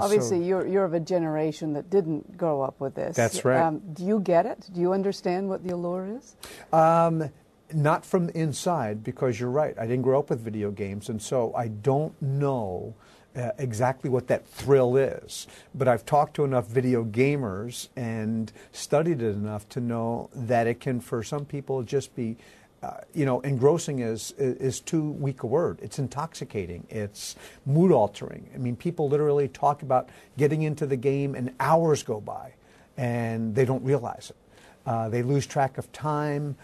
Obviously, you're of a generation that didn't grow up with this. That's right. Do you get it? Do you understand what the allure is? Not from the inside, because you're right. I didn't grow up with video games, and so I don't know exactly what that thrill is. But I've talked to enough video gamers and studied it enough to know that it can, for some people, just be, engrossing is too weak a word. It's intoxicating. It's mood altering. I mean, people literally talk about getting into the game and hours go by, and they don't realize it. They lose track of time.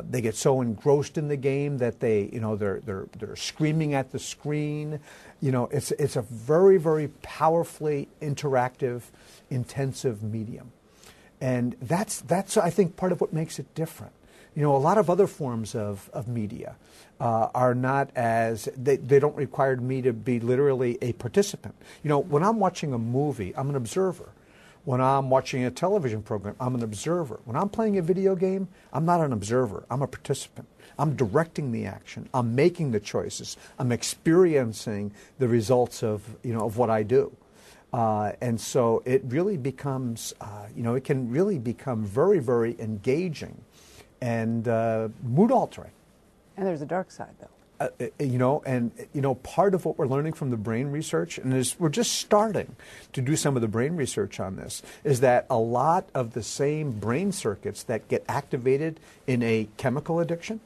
They get so engrossed in the game that they're screaming at the screen. It's a very, very powerfully interactive, intensive medium, and that's I think part of what makes it different. A lot of other forms of media are not as they don't require me to be literally a participant. When I'm watching a movie, I'm an observer. When I'm watching a television program, I'm an observer. When I'm playing a video game, I'm not an observer. I'm a participant. I'm directing the action. I'm making the choices. I'm experiencing the results of what I do. And so it really becomes, it can really become very, very engaging and mood altering. And there's a dark side, though. Part of what we're learning from the brain research, and we're just starting to do some of the brain research on this, is that a lot of the same brain circuits that get activated in a chemical addiction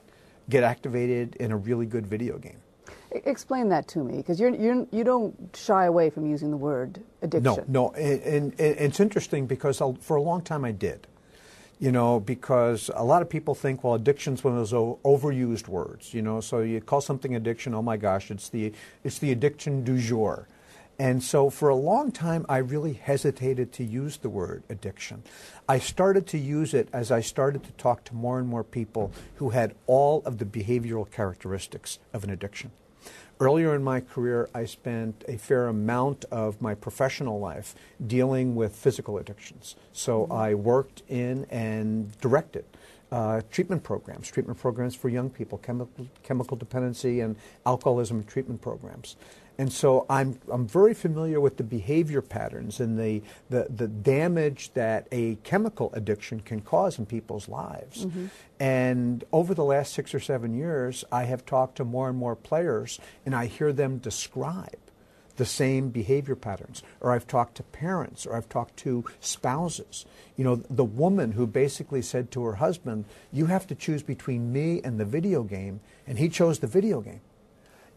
get activated in a really good video game. Explain that to me, because you don't shy away from using the word addiction. No, and it's interesting because for a long time I did. Because a lot of people think, well, addiction's one of those overused words, so you call something addiction, oh my gosh, it's the addiction du jour. And so for a long time, I really hesitated to use the word addiction. I started to use it as I started to talk to more and more people who had all of the behavioral characteristics of an addiction. Earlier in my career, I spent a fair amount of my professional life dealing with physical addictions. So I worked in and directed treatment programs for young people, chemical dependency and alcoholism treatment programs. And so I'm very familiar with the behavior patterns and the damage that a chemical addiction can cause in people's lives. Mm-hmm. And over the last 6 or 7 years, I have talked to more and more players, and I hear them describe the same behavior patterns. Or I've talked to parents, or I've talked to spouses. The woman who basically said to her husband, you have to choose between me and the video game, and he chose the video game.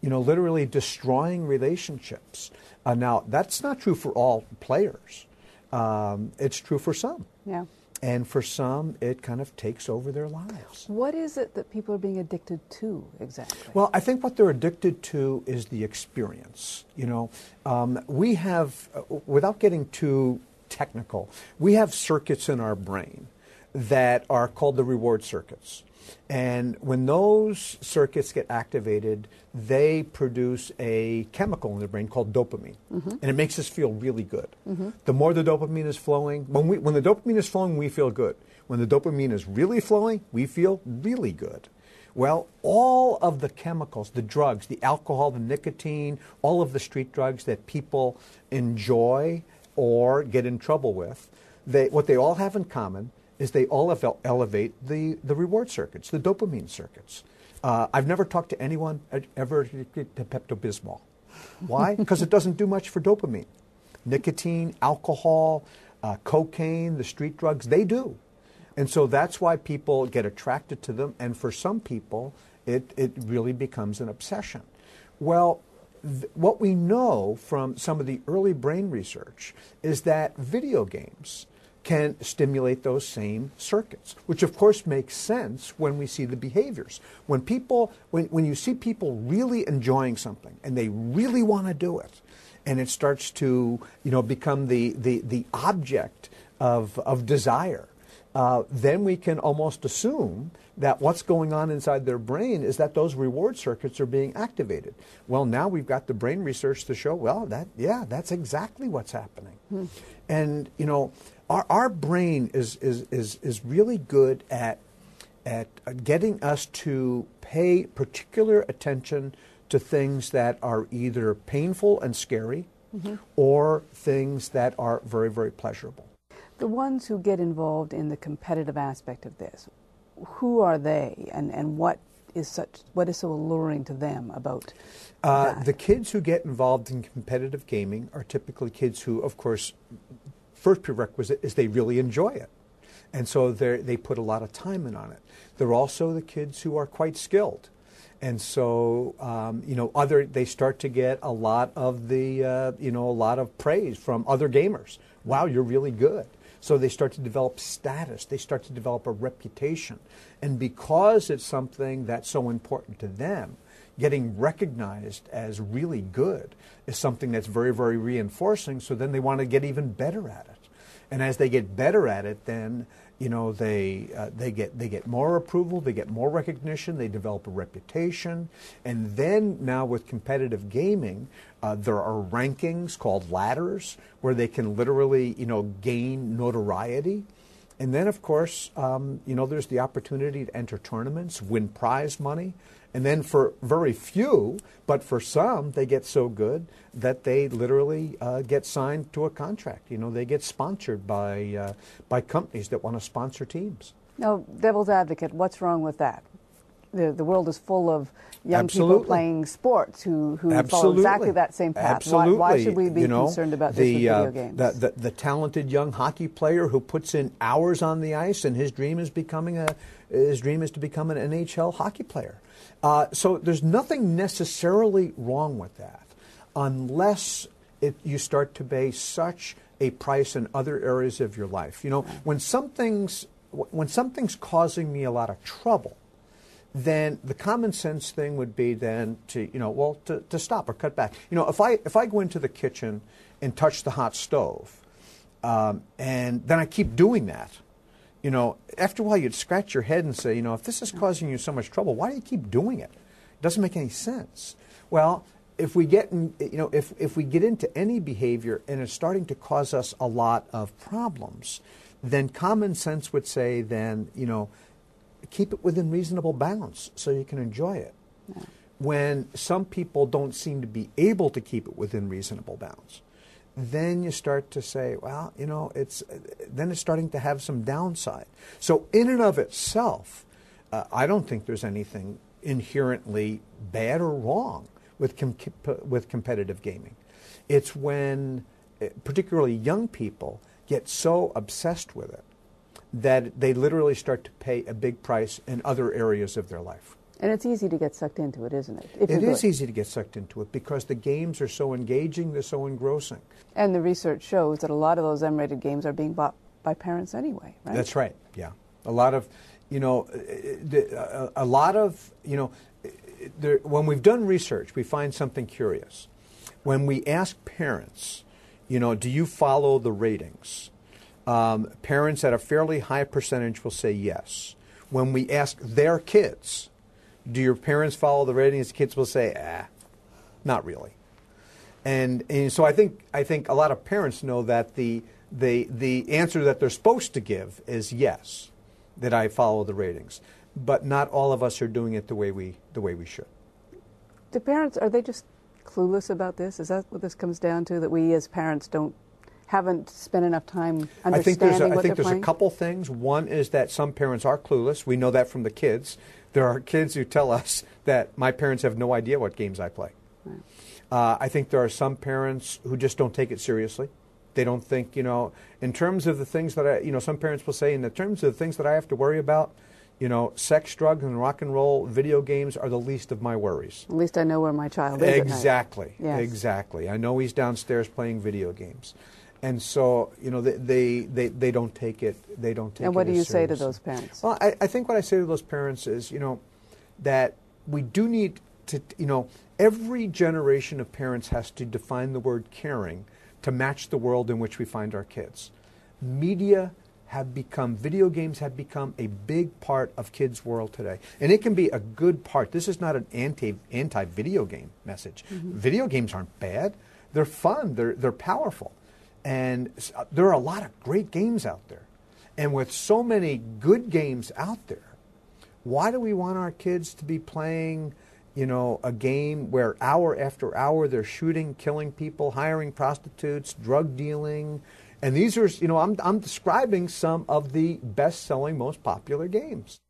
Literally destroying relationships. Now, that's not true for all players. It's true for some. Yeah. And for some, it kind of takes over their lives. What is it that people are being addicted to exactly? Well, I think what they're addicted to is the experience. We have, without getting too technical, we have circuits in our brain that are called the reward circuits. And when those circuits get activated, they produce a chemical in the brain called dopamine. Mm-hmm. And it makes us feel really good. Mm-hmm. The more the dopamine is flowing, when the dopamine is flowing, we feel good. When the dopamine is really flowing, we feel really good. Well, all of the chemicals, the drugs, the alcohol, the nicotine, all of the street drugs that people enjoy or get in trouble with, what they all have in common is they all elevate the reward circuits, the dopamine circuits. I've never talked to anyone ever addicted to Pepto-Bismol. Why? Because it doesn't do much for dopamine. Nicotine, alcohol, cocaine, the street drugs, they do. And so that's why people get attracted to them, and for some people, it really becomes an obsession. Well, what we know from some of the early brain research is that video games can stimulate those same circuits, which of course makes sense when we see the behaviors. When you see people really enjoying something and they really want to do it, and it starts to become the object of desire, then we can almost assume that what's going on inside their brain is that those reward circuits are being activated. Well, now we've got the brain research to show, well, that's exactly what's happening. Hmm. And our brain is really good at getting us to pay particular attention to things that are either painful and scary, or things that are very, very pleasurable. The ones who get involved in the competitive aspect of this, who are they, and what is so alluring to them about that? The kids who get involved in competitive gaming are typically kids who, of course, first prerequisite is they really enjoy it. And so they put a lot of time in on it. They're also the kids who are quite skilled. And so, they start to get a lot of a lot of praise from other gamers. Wow, you're really good. So they start to develop status. They start to develop a reputation. And because it's something that's so important to them, getting recognized as really good is something that's very, very reinforcing. So then they want to get even better at it. And as they get better at it, then they get more approval, they get more recognition, they develop a reputation, and then now with competitive gaming, there are rankings called ladders where they can literally gain notoriety. And then, of course, there's the opportunity to enter tournaments, win prize money. And then for very few, but for some, they get so good that they literally get signed to a contract. They get sponsored by companies that want to sponsor teams. Now, devil's advocate, what's wrong with that? The world is full of young people playing sports who follow exactly that same path. Absolutely. Why should we be concerned about this with video games? The talented young hockey player who puts in hours on the ice, and his dream is to become an NHL hockey player. So there's nothing necessarily wrong with that, unless you start to pay such a price in other areas of your life. When something's causing me a lot of trouble, then the common sense thing would be then to stop or cut back. If I go into the kitchen and touch the hot stove, and then I keep doing that, after a while you'd scratch your head and say, if this is causing you so much trouble, why do you keep doing it? It doesn't make any sense. Well, if we get if we get into any behavior and it's starting to cause us a lot of problems, then common sense would say then, keep it within reasonable bounds so you can enjoy it. Yeah. When some people don't seem to be able to keep it within reasonable bounds, then you start to say, well, it's starting to have some downside. So in and of itself, I don't think there's anything inherently bad or wrong with competitive gaming. It's when particularly young people get so obsessed with it that they literally start to pay a big price in other areas of their life. And it's easy to get sucked into it, isn't it? It is easy to get sucked into it because the games are so engaging, they're so engrossing. And the research shows that a lot of those M-rated games are being bought by parents anyway, right? That's right, yeah. A lot of, when we've done research, we find something curious. When we ask parents, do you follow the ratings? Parents at a fairly high percentage will say yes. When we ask their kids, do your parents follow the ratings? Kids will say, not really. And so I think a lot of parents know that the answer that they're supposed to give is yes, that I follow the ratings. But not all of us are doing it the way we should. Do parents, are they just clueless about this? Is that what this comes down to, that we as parents haven't spent enough time understanding what they're playing? I think there's a couple things. One is that some parents are clueless. We know that from the kids. There are kids who tell us that my parents have no idea what games I play. Right. I think there are some parents who just don't take it seriously. They don't think, in terms of the things that some parents will say, in the terms of the things that I have to worry about, sex, drugs, and rock and roll, video games are the least of my worries. At least I know where my child is. Exactly. Yes. Exactly. I know he's downstairs playing video games. And so, they don't take it. They don't take it. And what do you seriously. say to those parents? Well, I think what I say to those parents is, that we do need to, every generation of parents has to define the word caring to match the world in which we find our kids. Video games have become a big part of kids' world today. And it can be a good part. This is not an anti-video game message. Mm-hmm. Video games aren't bad. They're fun. They're powerful. And there are a lot of great games out there. And with so many good games out there, why do we want our kids to be playing, you know, a game where hour after hour they're shooting, killing people, hiring prostitutes, drug dealing. And these are, you know, I'm describing some of the best-selling, most popular games.